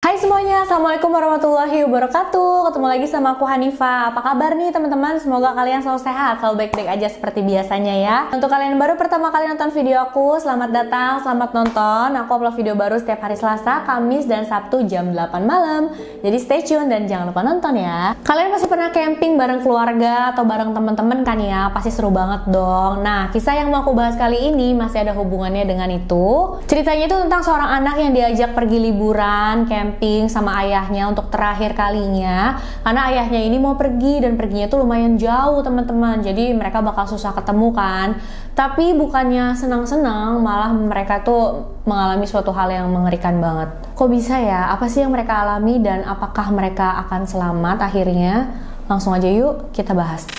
Hai semuanya, Assalamualaikum warahmatullahi wabarakatuh. Ketemu lagi sama aku Hanifah. Apa kabar nih teman-teman? Semoga kalian selalu sehat, selalu baik-baik aja seperti biasanya ya. Untuk kalian yang baru pertama kali nonton video aku, selamat datang, selamat nonton. Aku upload video baru setiap hari Selasa, Kamis, dan Sabtu jam 8 malam. Jadi stay tune dan jangan lupa nonton ya. Kalian pasti pernah camping bareng keluarga atau bareng teman-teman kan ya? Pasti seru banget dong. Nah, kisah yang mau aku bahas kali ini masih ada hubungannya dengan itu. Ceritanya itu tentang seorang anak yang diajak pergi liburan, camping sama ayahnya untuk terakhir kalinya karena ayahnya ini mau pergi dan perginya tuh lumayan jauh teman-teman, jadi mereka bakal susah ketemu kan. Tapi bukannya senang-senang, malah mereka tuh mengalami suatu hal yang mengerikan banget. Kok bisa ya? Apa sih yang mereka alami dan apakah mereka akan selamat akhirnya? Langsung aja yuk kita bahas.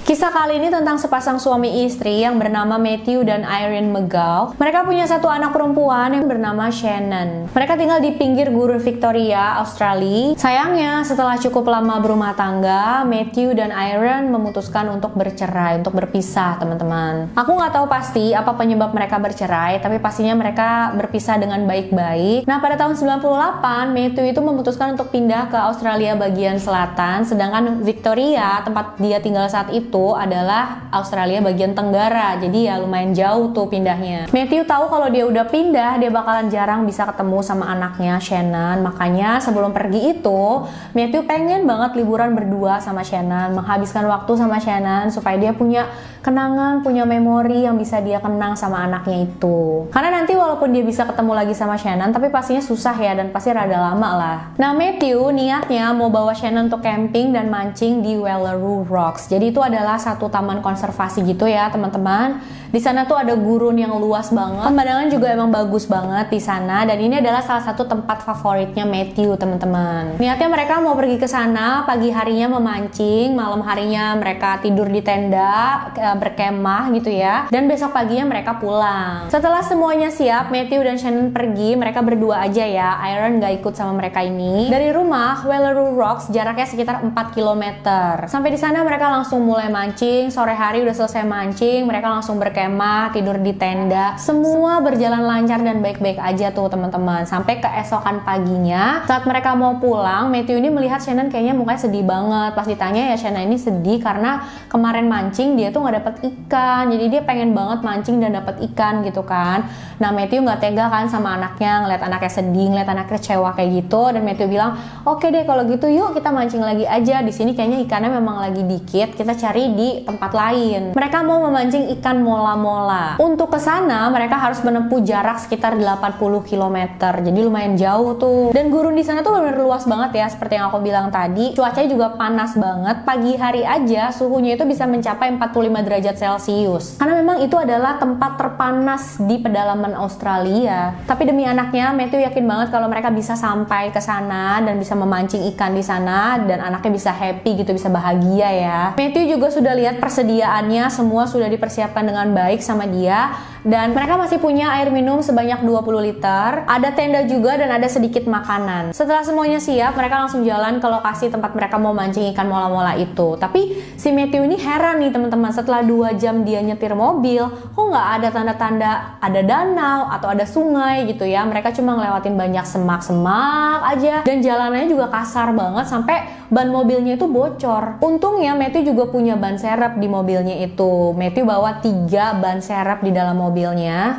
Kisah kali ini tentang sepasang suami istri yang bernama Matthew dan Irene McGough. Mereka punya satu anak perempuan yang bernama Shannon. Mereka tinggal di pinggir gurun Victoria, Australia. Sayangnya, setelah cukup lama berumah tangga, Matthew dan Irene memutuskan untuk bercerai, untuk berpisah, teman-teman. Aku nggak tahu pasti apa penyebab mereka bercerai, tapi pastinya mereka berpisah dengan baik-baik. Nah, pada tahun 98, Matthew itu memutuskan untuk pindah ke Australia bagian selatan, sedangkan Victoria, tempat dia tinggal saat itu, adalah Australia bagian tenggara, jadi ya lumayan jauh tuh pindahnya. Matthew tahu kalau dia udah pindah, dia bakalan jarang bisa ketemu sama anaknya Shannon. Makanya sebelum pergi itu, Matthew pengen banget liburan berdua sama Shannon, menghabiskan waktu sama Shannon supaya dia punya kenangan, punya memori yang bisa dia kenang sama anaknya itu. Karena nanti walaupun dia bisa ketemu lagi sama Shannon, tapi pastinya susah ya dan pasti rada lama lah. Nah, Matthew niatnya mau bawa Shannon untuk camping dan mancing di Wallaroo Rocks. Jadi itu adalah satu taman konservasi gitu ya teman-teman. Di sana tuh ada gurun yang luas banget. Pemandangan juga emang bagus banget di sana dan ini adalah salah satu tempat favoritnya Matthew, teman-teman. Niatnya mereka mau pergi ke sana, pagi harinya memancing, malam harinya mereka tidur di tenda, berkemah gitu ya. Dan besok paginya mereka pulang. Setelah semuanya siap, Matthew dan Shannon pergi, mereka berdua aja ya. Irene gak ikut sama mereka ini. Dari rumah Wallaroo Rocks jaraknya sekitar 4 km. Sampai di sana mereka langsung mulai mancing. Sore hari udah selesai mancing, mereka langsung berkemah, tidur di tenda. Semua berjalan lancar dan baik-baik aja tuh teman-teman. Sampai keesokan paginya, saat mereka mau pulang, Matthew ini melihat Shannon kayaknya mukanya sedih banget. Pas ditanya ya, Shannon ini sedih karena kemarin mancing dia tuh nggak dapet ikan. Jadi dia pengen banget mancing dan dapet ikan gitu kan. Nah, Matthew nggak tega kan sama anaknya, ngeliat anaknya sedih, ngeliat anaknya kecewa kayak gitu. Dan Matthew bilang, oke deh kalau gitu yuk kita mancing lagi aja. Di sini kayaknya ikannya memang lagi dikit, kita cari di tempat lain. Mereka mau memancing ikan mola-mola. Untuk ke sana mereka harus menempuh jarak sekitar 80 km. Jadi lumayan jauh tuh. Dan gurun di sana tuh benar luas banget ya, seperti yang aku bilang tadi. Cuacanya juga panas banget. Pagi hari aja suhunya itu bisa mencapai 45 derajat Celcius. Karena memang itu adalah tempat terpanas di pedalaman Australia. Tapi demi anaknya, Matthew yakin banget kalau mereka bisa sampai ke sana dan bisa memancing ikan di sana dan anaknya bisa happy gitu, bisa bahagia ya. Matthew juga sudah lihat persediaannya, semua sudah dipersiapkan dengan baik sama dia. Dan mereka masih punya air minum sebanyak 20 liter. Ada tenda juga dan ada sedikit makanan. Setelah semuanya siap, mereka langsung jalan ke lokasi tempat mereka mau mancing ikan mola-mola itu. Tapi si Matthew ini heran nih teman-teman. Setelah 2 jam dia nyetir mobil, kok nggak ada tanda-tanda ada danau atau ada sungai gitu ya. Mereka cuma ngelewatin banyak semak-semak aja. Dan jalanannya juga kasar banget sampai ban mobilnya itu bocor. Untungnya Matthew juga punya ban serep di mobilnya itu. Matthew bawa 3 ban serep di dalam mobilnya.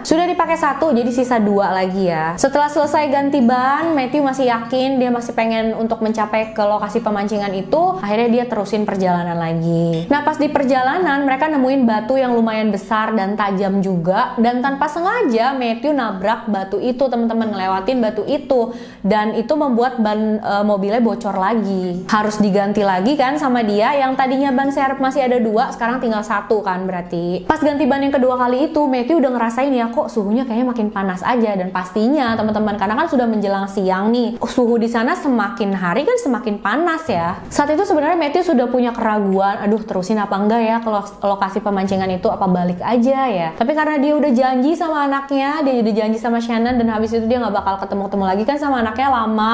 Sudah dipakai 1, jadi sisa 2 lagi ya. Setelah selesai ganti ban, Matthew masih yakin, dia masih pengen untuk mencapai ke lokasi pemancingan itu. Akhirnya dia terusin perjalanan lagi. Nah, pas di perjalanan mereka nemuin batu yang lumayan besar dan tajam juga. Dan tanpa sengaja Matthew nabrak batu itu, teman-teman, ngelewatin batu itu. Dan itu membuat ban mobilnya bocor lagi. harus diganti lagi kan sama dia. Yang tadinya ban serep masih ada 2, sekarang tinggal 1 kan berarti. Pas ganti ban yang kedua kali itu, Matthew udah ngerasain ya kok suhunya kayaknya makin panas aja. Dan pastinya teman-teman, karena kan sudah menjelang siang nih, suhu di sana semakin hari kan semakin panas ya. Saat itu sebenarnya Matthew sudah punya keraguan, aduh terusin apa enggak ya ke lokasi pemancingan itu, apa balik aja ya. Tapi karena dia udah janji sama anaknya, dia udah janji sama Shannon, dan habis itu dia nggak bakal ketemu-ketemu lagi kan sama anaknya lama,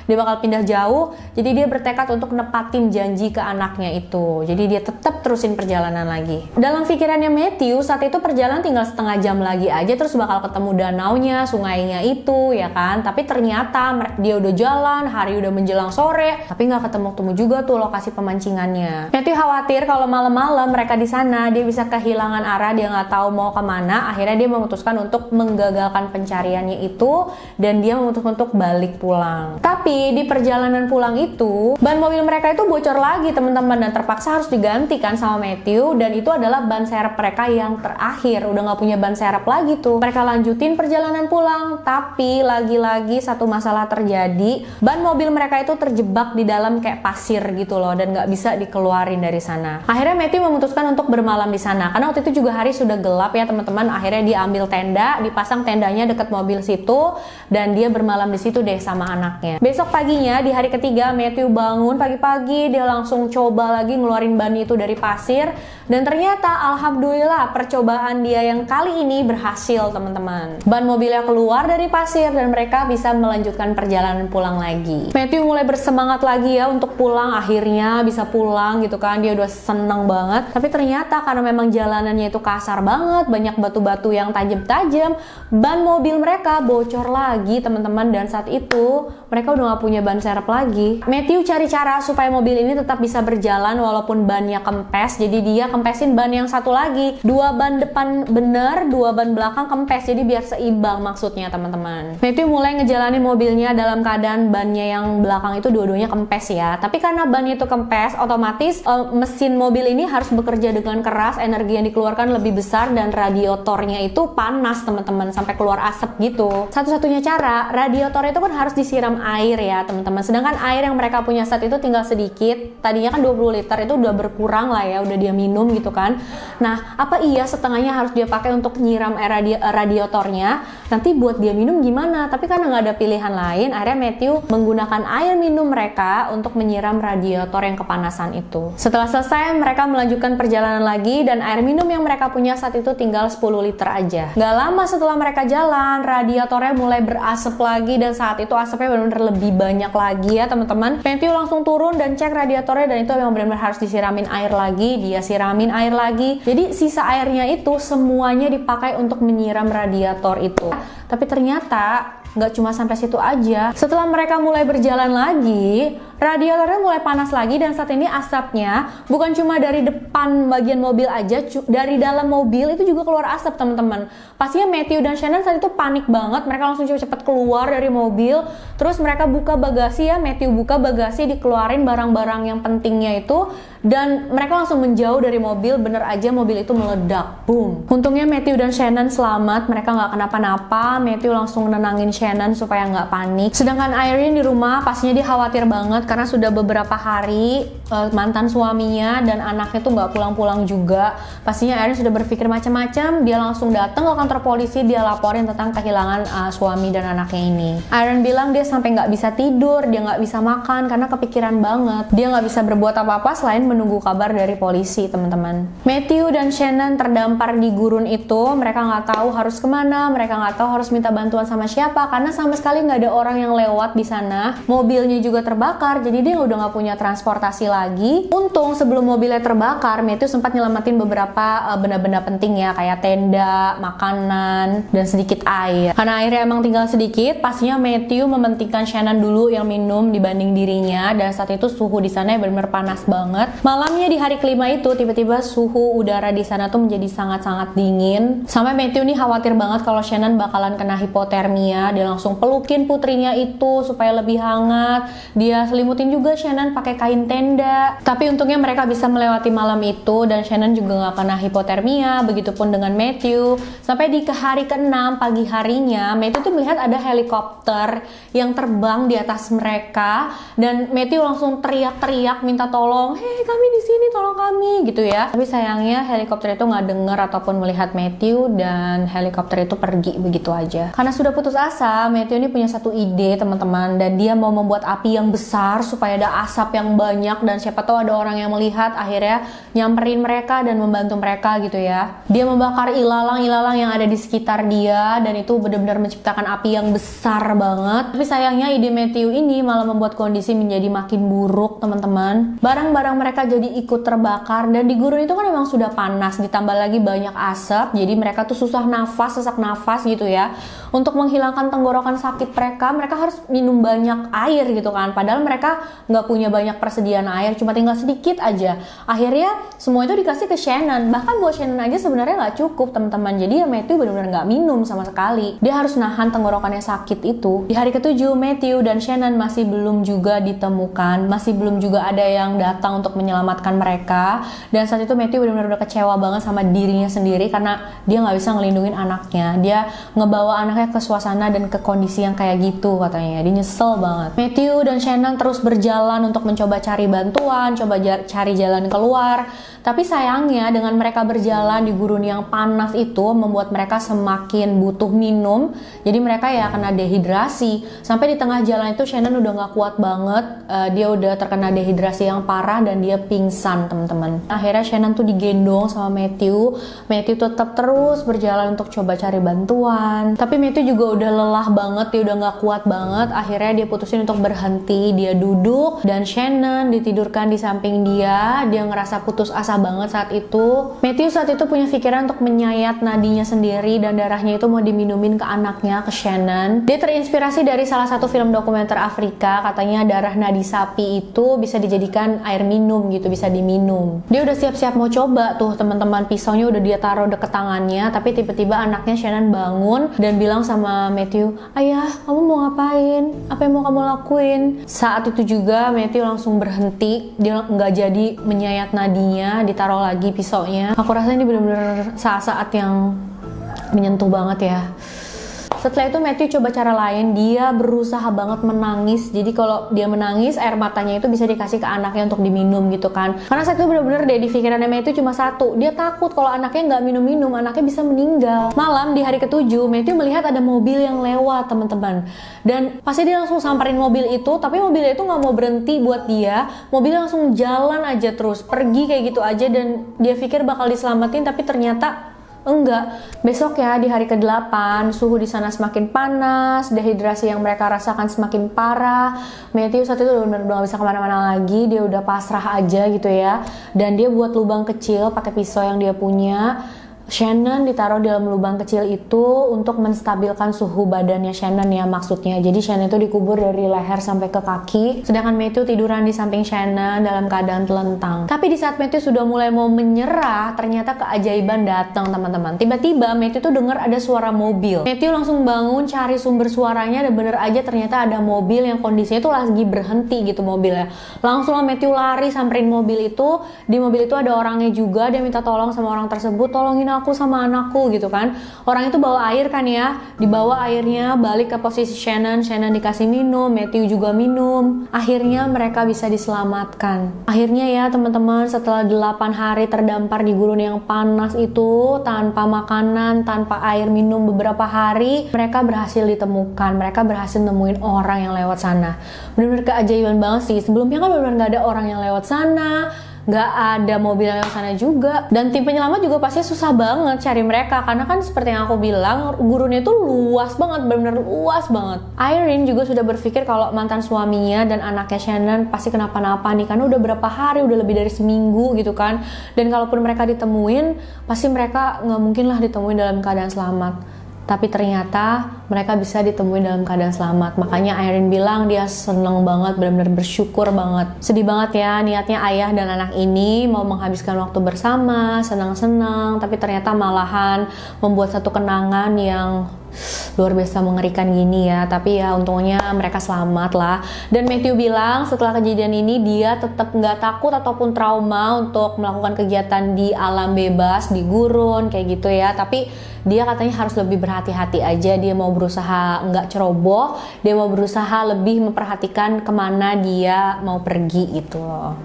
dia bakal pindah jauh, jadi dia bertekad untuk nepatin janji ke anaknya itu. Jadi dia tetap terusin perjalanan lagi. Dalam pikirannya Matthew, saat itu perjalanan tinggal setengah jam lagi aja, terus bakal ketemu danaunya, sungainya itu, ya kan. Tapi ternyata dia udah jalan, hari udah menjelang sore, tapi nggak ketemu-ketemu juga tuh lokasi pemancingannya. Matthew khawatir kalau malam-malam mereka di sana, dia bisa kehilangan arah, dia nggak tahu mau kemana. Akhirnya dia memutuskan untuk menggagalkan pencariannya itu, dan dia memutuskan untuk balik pulang. Tapi di perjalanan pulang itu, ban mobil mereka itu bocor lagi teman-teman, dan terpaksa harus digantikan sama Matthew, dan itu adalah ban serep mereka yang terakhir. Udah nggak punya ban serep lagi tuh. Mereka lanjutin perjalanan pulang, tapi lagi-lagi satu masalah terjadi. Ban mobil mereka itu terjebak di dalam kayak pasir gitu loh, dan nggak bisa dikeluarin dari sana. Akhirnya Matthew memutuskan untuk bermalam di sana, karena waktu itu juga hari sudah gelap ya teman-teman. Akhirnya dia ambil tenda, dipasang tendanya deket mobil situ, dan dia bermalam di situ deh sama anaknya. Besok paginya di hari ketiga, Matthew bangun pagi-pagi, dia langsung coba lagi ngeluarin ban itu dari pasir, dan ternyata alhamdulillah percobaan dia yang kali ini berhasil teman-teman. Ban mobilnya keluar dari pasir dan mereka bisa melanjutkan perjalanan pulang lagi. Matthew mulai bersemangat lagi ya untuk pulang, akhirnya bisa pulang gitu kan, dia udah seneng banget. Tapi ternyata karena memang jalanannya itu kasar banget, banyak batu-batu yang tajam-tajam, ban mobil mereka bocor lagi teman-teman, dan saat itu mereka udah gak punya ban serep lagi. Matthew cari cara supaya mobil ini tetap bisa berjalan walaupun bannya kempes, jadi dia kempesin ban yang satu lagi. 2 ban depan bener, 2 ban belakang kempes, jadi biar seimbang maksudnya teman-teman. Matthew mulai ngejalanin mobilnya dalam keadaan bannya yang belakang itu dua-duanya kempes ya. Tapi karena bannya itu kempes, otomatis mesin mobil ini harus bekerja dengan keras, energi yang dikeluarkan lebih besar, dan radiatornya itu panas teman-teman, sampai keluar asap gitu. Satu-satunya cara, radiatornya itu kan harus disiram air ya teman-teman. Sedangkan air yang mereka punya saat itu tinggal sedikit. Tadinya kan 20 liter, itu udah berkurang lah ya, udah dia minum gitu kan. Nah, apa iya setengahnya harus dia pakai untuk nyiram air radiatornya? Nanti buat dia minum gimana? Tapi karena nggak ada pilihan lain, akhirnya Matthew menggunakan air minum mereka untuk menyiram radiator yang kepanasan itu. Setelah selesai, mereka melanjutkan perjalanan lagi, dan air minum yang mereka punya saat itu tinggal 10 liter aja. Gak lama setelah mereka jalan, radiatornya mulai berasap lagi, dan saat itu asapnya benar-benar lebih banyak lagi ya teman-teman. Matthew langsung turun dan cek radiatornya, dan itu memang benar-benar harus disiramin air lagi. Dia siramin air lagi, jadi sisa airnya itu semuanya dipakai untuk menyiram radiator itu. Tapi ternyata nggak cuma sampai situ aja. Setelah mereka mulai berjalan lagi, radiatornya mulai panas lagi, dan saat ini asapnya bukan cuma dari depan bagian mobil aja, dari dalam mobil itu juga keluar asap teman-teman. Pastinya Matthew dan Shannon saat itu panik banget, mereka langsung cepet-cepet keluar dari mobil, terus mereka buka bagasi ya, Matthew buka bagasi, dikeluarin barang-barang yang pentingnya itu, dan mereka langsung menjauh dari mobil. Bener aja mobil itu meledak, boom. Untungnya Matthew dan Shannon selamat, mereka nggak kenapa-napa. Matthew langsung nenangin Shannon supaya nggak panik. Sedangkan Irene di rumah pastinya dia khawatir banget karena sudah beberapa hari mantan suaminya dan anaknya tuh nggak pulang-pulang juga. Pastinya Irene sudah berpikir macam-macam. Dia langsung datang ke kantor polisi, dia laporin tentang kehilangan suami dan anaknya ini. Irene bilang dia sampai nggak bisa tidur, dia nggak bisa makan karena kepikiran banget. Dia nggak bisa berbuat apa-apa selain menunggu kabar dari polisi teman-teman. Matthew dan Shannon terdampar di gurun itu. Mereka nggak tahu harus kemana, mereka nggak tahu harus minta bantuan sama siapa, karena sama sekali nggak ada orang yang lewat di sana. Mobilnya juga terbakar, jadi dia udah nggak punya transportasi lagi. Untung sebelum mobilnya terbakar, Matthew sempat nyelamatin beberapa benda-benda penting ya, kayak tenda, makanan, dan sedikit air. Karena airnya emang tinggal sedikit, pastinya Matthew mementingkan Shannon dulu yang minum dibanding dirinya, dan saat itu suhu di sana benar-benar panas banget. Malamnya di hari kelima itu tiba-tiba suhu udara di sana tuh menjadi sangat-sangat dingin. Sampai Matthew nih khawatir banget kalau Shannon bakalan kena hipotermia. Dia langsung pelukin putrinya itu supaya lebih hangat. Dia selimutin juga Shannon pakai kain tenda. Tapi untungnya mereka bisa melewati malam itu dan Shannon juga nggak kena hipotermia. Begitupun dengan Matthew. Sampai di hari ke-6 pagi harinya, Matthew tuh melihat ada helikopter yang terbang di atas mereka dan Matthew langsung teriak-teriak minta tolong, "Hei, kami di sini, tolong kami," gitu ya. Tapi sayangnya helikopter itu nggak dengar ataupun melihat Matthew dan helikopter itu pergi begitu aja. Karena sudah putus asa, Matthew ini punya satu ide teman-teman, dan dia mau membuat api yang besar supaya ada asap yang banyak dan siapa tahu ada orang yang melihat, akhirnya nyamperin mereka dan membantu mereka gitu ya. Dia membakar ilalang-ilalang yang ada di sekitar dia dan itu benar-benar menciptakan api yang besar banget. Tapi sayangnya ide Matthew ini malah membuat kondisi menjadi makin buruk teman-teman. Barang-barang mereka jadi ikut terbakar dan di gurun itu kan memang sudah panas, ditambah lagi banyak asap, jadi mereka tuh susah nafas, sesak nafas gitu ya. Untuk menghilangkan tenggorokan sakit mereka harus minum banyak air gitu kan, padahal mereka nggak punya banyak persediaan air, cuma tinggal sedikit aja. Akhirnya semua itu dikasih ke Shannon, bahkan buat Shannon aja sebenarnya nggak cukup teman-teman. Jadi ya Matthew benar-benar nggak minum sama sekali, dia harus nahan tenggorokannya sakit itu. Di hari ke-7 Matthew dan Shannon masih belum juga ditemukan, masih belum juga ada yang datang untuk menyelamatkan mereka. Dan saat itu Matthew benar-benar udah kecewa banget sama dirinya sendiri karena dia nggak bisa ngelindungin anaknya. Dia ngebawa anaknya ke suasana dan ke kondisi yang kayak gitu katanya. Dia nyesel banget. Matthew dan Shannon terus berjalan untuk mencoba cari bantuan, coba cari jalan keluar. Tapi sayangnya dengan mereka berjalan di gurun yang panas itu membuat mereka semakin butuh minum. Jadi mereka ya kena dehidrasi. Sampai di tengah jalan itu Shannon udah nggak kuat banget. Dia udah terkena dehidrasi yang parah dan dia pingsan teman-teman. Akhirnya Shannon tuh digendong sama Matthew. Matthew tetap terus berjalan untuk coba cari bantuan. Tapi Matthew juga udah lelah banget, dia udah nggak kuat banget. Akhirnya dia putusin untuk berhenti. Dia duduk dan Shannon ditidurkan di samping dia. Dia ngerasa putus asa banget saat itu. Matthew saat itu punya pikiran untuk menyayat nadinya sendiri dan darahnya itu mau diminumin ke anaknya, ke Shannon. Dia terinspirasi dari salah satu film dokumenter Afrika, katanya darah nadi sapi itu bisa dijadikan air minum gitu, bisa diminum. Dia udah siap-siap mau coba tuh teman-teman, pisaunya udah dia taruh deket tangannya, tapi tiba-tiba anaknya Shannon bangun dan bilang sama Matthew, "Ayah, kamu mau ngapain? Apa yang mau kamu lakuin?" Saat itu juga Matthew langsung berhenti, dia nggak jadi menyayat nadinya, ditaruh lagi pisaunya. Aku rasa ini bener-bener saat-saat yang menyentuh banget ya. Setelah itu Matthew coba cara lain, dia berusaha banget menangis. Jadi kalau dia menangis, air matanya itu bisa dikasih ke anaknya untuk diminum gitu kan. Karena saat itu bener-bener deh di pikirannya Matthew cuma satu, dia takut kalau anaknya nggak minum-minum, anaknya bisa meninggal. Malam di hari ke-7, Matthew melihat ada mobil yang lewat teman-teman. Dan pasti dia langsung samperin mobil itu, tapi mobilnya itu nggak mau berhenti buat dia. Mobilnya langsung jalan aja terus, pergi kayak gitu aja dan dia pikir bakal diselamatin, tapi ternyata enggak. Besok ya di hari ke-8 suhu di sana semakin panas, dehidrasi yang mereka rasakan semakin parah. Matthew saat itu udah gak bisa kemana-mana lagi, dia udah pasrah aja gitu ya. Dan dia buat lubang kecil pakai pisau yang dia punya. Shannon ditaruh dalam lubang kecil itu untuk menstabilkan suhu badannya Shannon ya maksudnya. Jadi Shannon itu dikubur dari leher sampai ke kaki, sedangkan Matthew tiduran di samping Shannon dalam keadaan telentang. Tapi di saat Matthew sudah mulai mau menyerah, ternyata keajaiban datang teman-teman. Tiba-tiba Matthew tuh dengar ada suara mobil. Matthew langsung bangun cari sumber suaranya dan bener aja ternyata ada mobil yang kondisinya tuh lagi berhenti gitu mobilnya. Langsung Matthew lari samperin mobil itu. Di mobil itu ada orangnya juga, dia minta tolong sama orang tersebut, "Tolongin aku sama anakku," gitu kan. Orang itu bawa air kan ya, dibawa airnya balik ke posisi Shannon dikasih minum, Matthew juga minum. Akhirnya mereka bisa diselamatkan. Akhirnya ya teman-teman, setelah 8 hari terdampar di gurun yang panas itu, tanpa makanan, tanpa air minum beberapa hari, mereka berhasil ditemukan, mereka berhasil nemuin orang yang lewat sana. Bener-bener keajaiban banget sih. Sebelumnya kan bener-bener gak ada orang yang lewat sana, nggak ada mobil yang sana juga, dan tim penyelamat juga pasti susah banget cari mereka karena kan seperti yang aku bilang gurunnya itu luas banget, benar-benar luas banget. Irene juga sudah berpikir kalau mantan suaminya dan anaknya Shannon pasti kenapa-napa nih karena udah berapa hari, udah lebih dari seminggu gitu kan, dan kalaupun mereka ditemuin pasti mereka nggak mungkin lah ditemuin dalam keadaan selamat. Tapi ternyata mereka bisa ditemuin dalam keadaan selamat. Makanya Irene bilang dia seneng banget, benar-benar bersyukur banget. Sedih banget ya, niatnya ayah dan anak ini mau menghabiskan waktu bersama, senang-senang, tapi ternyata malahan membuat satu kenangan yang luar biasa mengerikan gini ya. Tapi ya untungnya mereka selamat lah. Dan Matthew bilang setelah kejadian ini dia tetap nggak takut ataupun trauma untuk melakukan kegiatan di alam bebas, di gurun kayak gitu ya. Tapi dia katanya harus lebih berhati-hati aja. Dia mau berusaha nggak ceroboh, dia mau berusaha lebih memperhatikan kemana dia mau pergi gitu loh.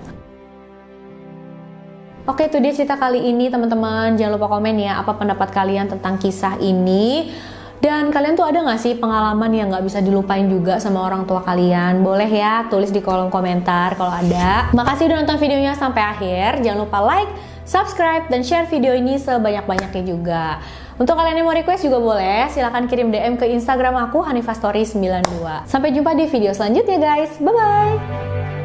Oke, itu dia cerita kali ini teman-teman. Jangan lupa komen ya apa pendapat kalian tentang kisah ini. Dan kalian tuh ada gak sih pengalaman yang gak bisa dilupain juga sama orang tua kalian? Boleh ya tulis di kolom komentar kalau ada. Makasih udah nonton videonya sampai akhir. Jangan lupa like, subscribe, dan share video ini sebanyak-banyaknya juga. Untuk kalian yang mau request juga boleh. Silahkan kirim DM ke Instagram aku, HanifaStory92. Sampai jumpa di video selanjutnya guys. Bye-bye!